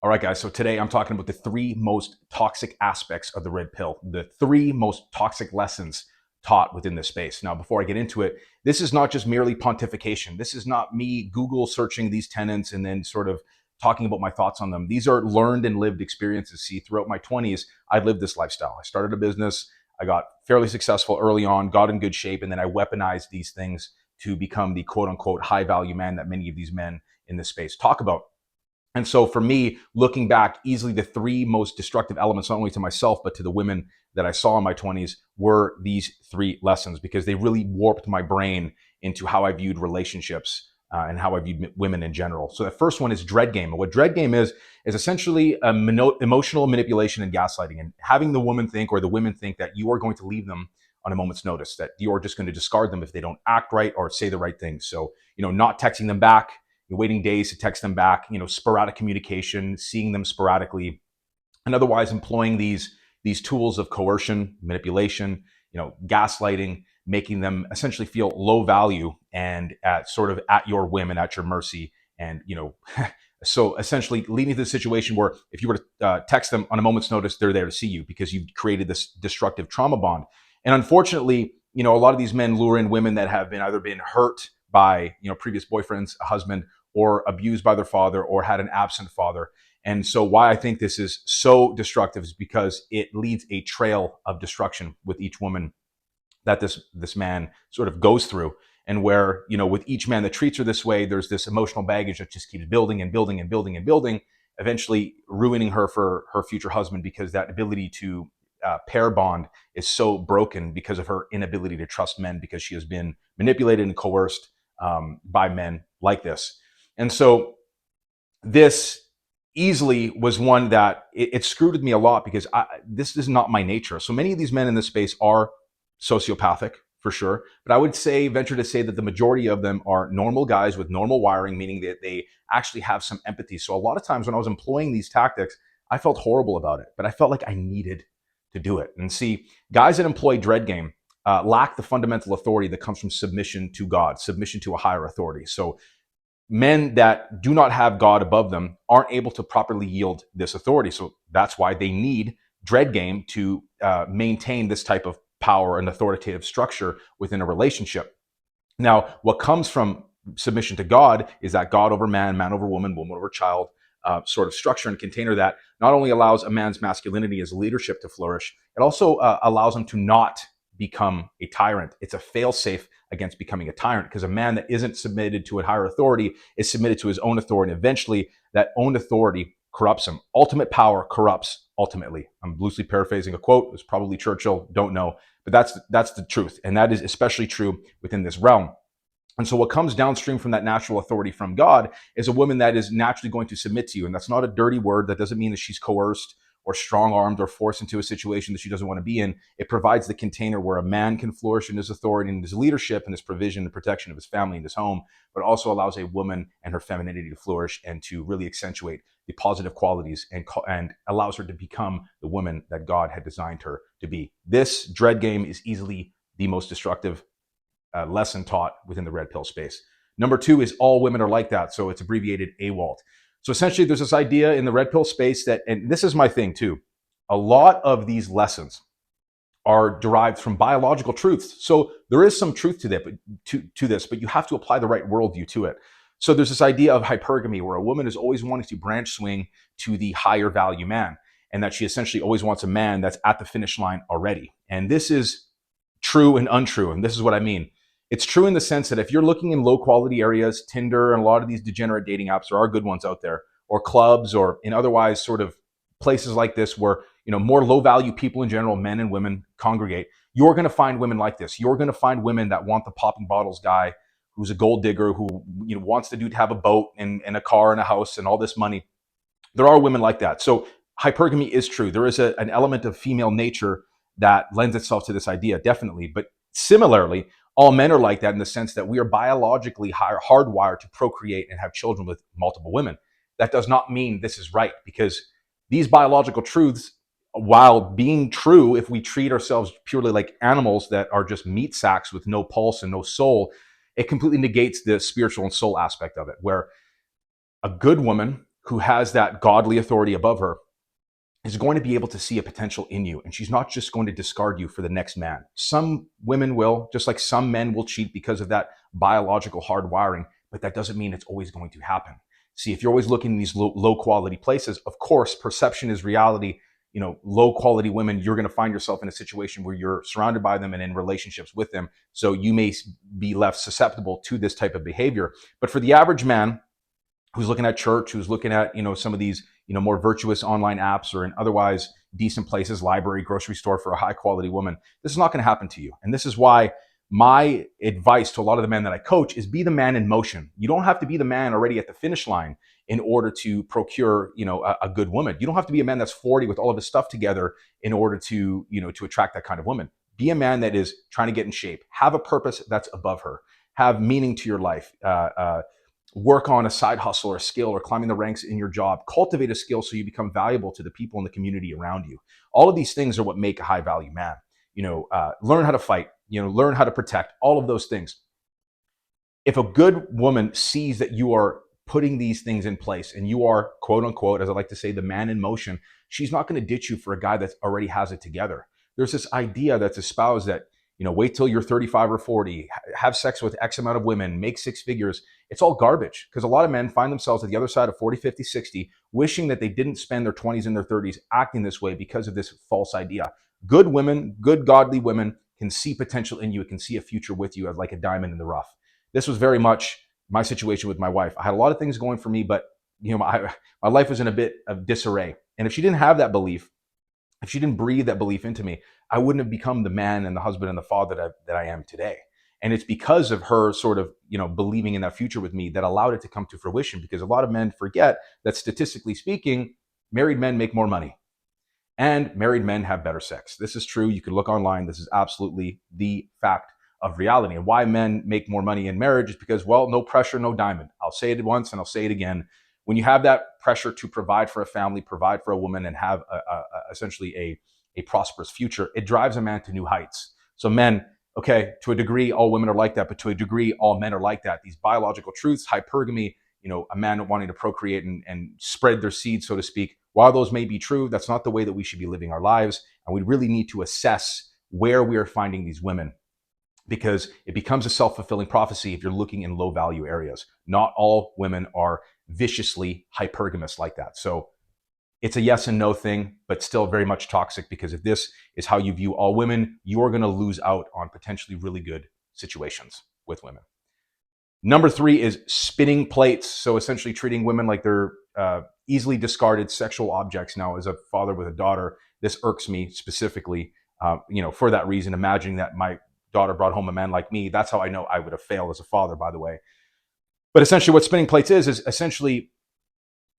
All right, guys. So today I'm talking about the three most toxic aspects of the red pill, the three most toxic lessons taught within this space. Now, before I get into it, this is not just merely pontification. This is not me Google searching these tenets and then sort of talking about my thoughts on them. These are learned and lived experiences. See, throughout my 20s, I lived this lifestyle. I started a business. I got fairly successful early on, got in good shape, and then I weaponized these things to become the quote unquote high value man that many of these men in this space talk about. And so for me, looking back, easily the three most destructive elements, not only to myself, but to the women that I saw in my 20s, were these three lessons because they really warped my brain into how I viewed relationships and how I viewed women in general. So the first one is dread game. And what dread game is essentially emotional manipulation and gaslighting, and having the woman think or the women think that you are going to leave them on a moment's notice, that you're just going to discard them if they don't act right or say the right things. So, not texting them back, you're waiting days to text them back, sporadic communication, seeing them sporadically, and otherwise employing these tools of coercion, manipulation, gaslighting, making them essentially feel low value and at your whim and at your mercy. And, so essentially leading to the situation where if you were to text them on a moment's notice, they're there to see you because you've created this destructive trauma bond. And unfortunately, a lot of these men lure in women that have either been hurt by, previous boyfriends, a husband, or abused by their father, or had an absent father. And so why I think this is so destructive is because it leads a trail of destruction with each woman that this man sort of goes through. And where, with each man that treats her this way, there's this emotional baggage that just keeps building and building and building and building, eventually ruining her for her future husband, because that ability to pair bond is so broken because of her inability to trust men, because she has been manipulated and coerced by men like this. And so this easily was one that it screwed with me a lot because this is not my nature. So many of these men in this space are sociopathic for sure, but I would venture to say that the majority of them are normal guys with normal wiring, meaning that they actually have some empathy. So a lot of times when I was employing these tactics, I felt horrible about it, but I felt like I needed to do it. And see, guys that employ dread game lack the fundamental authority that comes from submission to God, submission to a higher authority. So men that do not have God above them aren't able to properly yield this authority. So that's why they need dread game to maintain this type of power and authoritative structure within a relationship. Now, what comes from submission to God is that God over man, man over woman, woman over child sort of structure and container that not only allows a man's masculinity as leadership to flourish, it also allows him to not become a tyrant. It's a fail-safe against becoming a tyrant, because a man that isn't submitted to a higher authority is submitted to his own authority. And eventually, that own authority corrupts him. Ultimate power corrupts ultimately. I'm loosely paraphrasing a quote. It was probably Churchill, don't know. But that's the truth. And that is especially true within this realm. And so what comes downstream from that natural authority from God is a woman that is naturally going to submit to you. And that's not a dirty word. That doesn't mean that she's coerced or strong-armed or forced into a situation that she doesn't want to be in. It provides the container where a man can flourish in his authority and his leadership and his provision and protection of his family and his home, but also allows a woman and her femininity to flourish and to really accentuate the positive qualities and allows her to become the woman that God had designed her to be. This dread game is easily the most destructive lesson taught within the red pill space. Number two is all women are like that. So it's abbreviated AWALT. So essentially there's this idea in the red pill space that, and this is my thing too, a lot of these lessons are derived from biological truths. So there is some truth to this, but you have to apply the right worldview to it. So there's this idea of hypergamy, where a woman is always wanting to branch swing to the higher value man, and that she essentially always wants a man that's at the finish line already. And this is true and untrue. And this is what I mean. It's true in the sense that if you're looking in low quality areas, Tinder and a lot of these degenerate dating apps, there are good ones out there, or clubs, or in otherwise sort of places like this where, more low value people in general, men and women, congregate, you're going to find women like this. You're going to find women that want the popping bottles guy who's a gold digger, who wants to have a boat and a car and a house and all this money. There are women like that. So hypergamy is true. There is an element of female nature that lends itself to this idea, definitely. But similarly, all men are like that in the sense that we are biologically hardwired to procreate and have children with multiple women. That does not mean this is right, because these biological truths, while being true, if we treat ourselves purely like animals that are just meat sacks with no pulse and no soul, it completely negates the spiritual and soul aspect of it, where a good woman who has that godly authority above her is going to be able to see a potential in you. And she's not just going to discard you for the next man. Some women will, just like some men will cheat because of that biological hardwiring, but that doesn't mean it's always going to happen. See, if you're always looking in these low quality places, of course, perception is reality. You know, low quality women, you're going to find yourself in a situation where you're surrounded by them and in relationships with them. So you may be left susceptible to this type of behavior. But for the average man who's looking at church, who's looking at, some of these, more virtuous online apps or in otherwise decent places, library, grocery store for a high quality woman, this is not going to happen to you. And this is why my advice to a lot of the men that I coach is be the man in motion. You don't have to be the man already at the finish line in order to procure, a good woman. You don't have to be a man that's 40 with all of his stuff together in order to, to attract that kind of woman. Be a man that is trying to get in shape, have a purpose that's above her, have meaning to your life, work on a side hustle or a skill or climbing the ranks in your job, cultivate a skill so you become valuable to the people in the community around you. All of these things are what make a high value man. Learn how to fight, learn how to protect, all of those things. If a good woman sees that you are putting these things in place and you are, quote unquote, as I like to say, the man in motion, she's not going to ditch you for a guy that already has it together. There's this idea that's espoused that, wait till you're 35 or 40, have sex with X amount of women, make six figures. It's all garbage because a lot of men find themselves at the other side of 40, 50, 60, wishing that they didn't spend their 20s and their 30s acting this way because of this false idea. Good women, good godly women can see potential in you, can see a future with you as like a diamond in the rough. This was very much my situation with my wife. I had a lot of things going for me, but my life was in a bit of disarray. And if she didn't have that belief, if she didn't breathe that belief into me, I wouldn't have become the man and the husband and the father that I am today. And it's because of her sort of, believing in that future with me that allowed it to come to fruition, because a lot of men forget that statistically speaking, married men make more money and married men have better sex. This is true. You can look online. This is absolutely the fact of reality. And why men make more money in marriage is because, well, no pressure, no diamond. I'll say it once and I'll say it again. When you have that pressure to provide for a family, provide for a woman, and have essentially a prosperous future, it drives a man to new heights. So men, okay, to a degree, all women are like that, but to a degree, all men are like that. These biological truths, hypergamy, a man wanting to procreate and spread their seed, so to speak, while those may be true, that's not the way that we should be living our lives. And we really need to assess where we are finding these women, because it becomes a self-fulfilling prophecy if you're looking in low value areas. Not all women are viciously hypergamous like that. So it's a yes and no thing, but still very much toxic, because if this is how you view all women, you're going to lose out on potentially really good situations with women. Number 3 is spinning plates. So essentially treating women like they're easily discarded sexual objects. Now, as a father with a daughter, this irks me specifically, for that reason, imagining that my daughter brought home a man like me. That's how I know I would have failed as a father, by the way. But essentially what spinning plates is essentially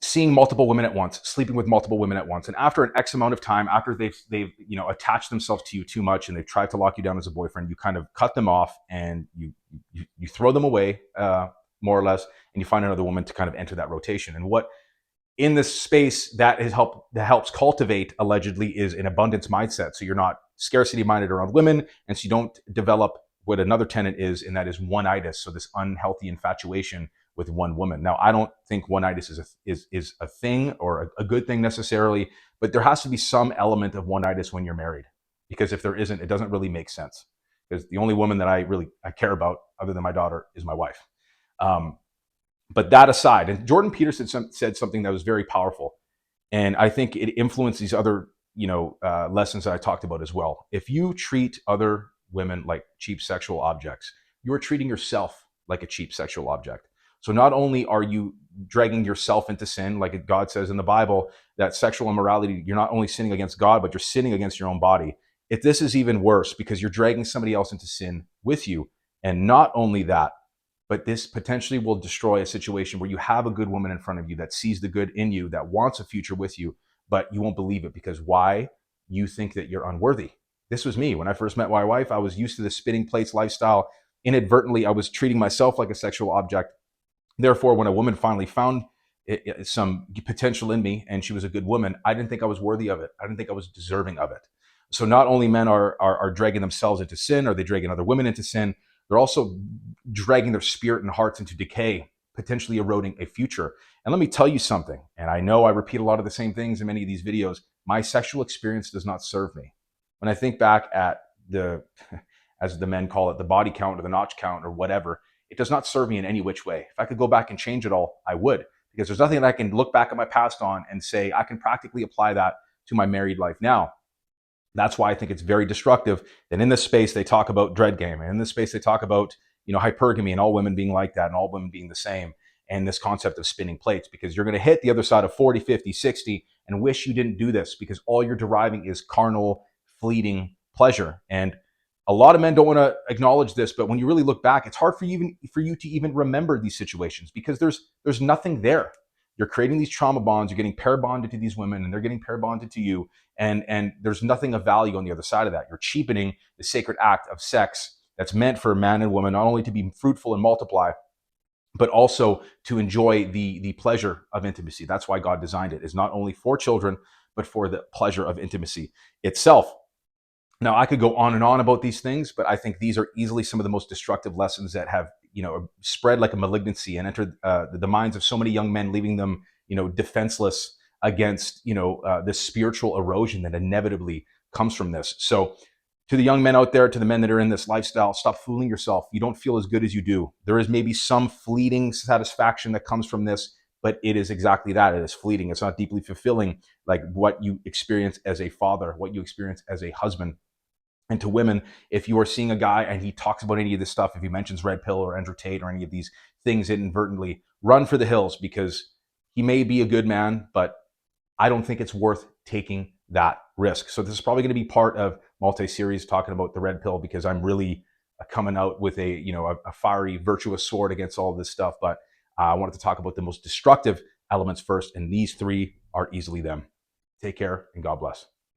seeing multiple women at once, sleeping with multiple women at once. And after an X amount of time, after they've attached themselves to you too much and they've tried to lock you down as a boyfriend, you kind of cut them off and you throw them away, more or less, and you find another woman to kind of enter that rotation. And what in this space that helps cultivate, allegedly, is an abundance mindset. So you're not scarcity minded around women, and so you don't develop what another tenet is, and that is one-itis. So this unhealthy infatuation with one woman. Now, I don't think one-itis is a thing or a good thing necessarily, but there has to be some element of one-itis when you're married, because if there isn't, it doesn't really make sense. Because the only woman that I care about, other than my daughter, is my wife. But that aside, and Jordan Peterson said something that was very powerful, and I think it influenced these other lessons that I talked about as well. If you treat other women like cheap sexual objects, you are treating yourself like a cheap sexual object. So not only are you dragging yourself into sin, like God says in the Bible, that sexual immorality, you're not only sinning against God, but you're sinning against your own body. If this is even worse, because you're dragging somebody else into sin with you. And not only that, but this potentially will destroy a situation where you have a good woman in front of you that sees the good in you, that wants a future with you, but you won't believe it, because why? You think that you're unworthy. This was me. When I first met my wife, I was used to the spinning plates lifestyle. Inadvertently, I was treating myself like a sexual object. Therefore, when a woman finally found some potential in me and she was a good woman, I didn't think I was worthy of it. I didn't think I was deserving of it. So not only men are dragging themselves into sin, or they dragging other women into sin, they're also dragging their spirit and hearts into decay, potentially eroding a future. And let me tell you something, and I know I repeat a lot of the same things in many of these videos, my sexual experience does not serve me. When I think back at the, as the men call it, the body count or the notch count or whatever, it does not serve me in any which way. If I could go back and change it all, I would, because there's nothing that I can look back at my past on and say I can practically apply that to my married life now. That's why I think it's very destructive that in this space they talk about dread game, and in this space they talk about, hypergamy and all women being like that and all women being the same, and this concept of spinning plates, because you're going to hit the other side of 40, 50, 60 and wish you didn't do this, because all you're deriving is carnal, fleeting pleasure. And a lot of men don't want to acknowledge this, but when you really look back, it's hard for you to even remember these situations, because there's nothing there. You're creating these trauma bonds, you're getting pair bonded to these women, and they're getting pair bonded to you. And there's nothing of value on the other side of that. You're cheapening the sacred act of sex that's meant for man and woman, not only to be fruitful and multiply, but also to enjoy the pleasure of intimacy. That's why God designed it, is not only for children, but for the pleasure of intimacy itself. Now, I could go on and on about these things, but I think these are easily some of the most destructive lessons that have, spread like a malignancy and entered the minds of so many young men, leaving them, defenseless against, this spiritual erosion that inevitably comes from this. So to the young men out there, to the men that are in this lifestyle, stop fooling yourself. You don't feel as good as you do. There is maybe some fleeting satisfaction that comes from this, but it is exactly that. It is fleeting. It's not deeply fulfilling like what you experience as a father, what you experience as a husband. And to women, if you are seeing a guy and he talks about any of this stuff, if he mentions red pill or Andrew Tate or any of these things inadvertently, run for the hills, because he may be a good man, but I don't think it's worth taking that risk. So this is probably going to be part of multi-series talking about the red pill, because I'm really coming out with a fiery, virtuous sword against all of this stuff. But I wanted to talk about the most destructive elements first, and these three are easily them. Take care and God bless.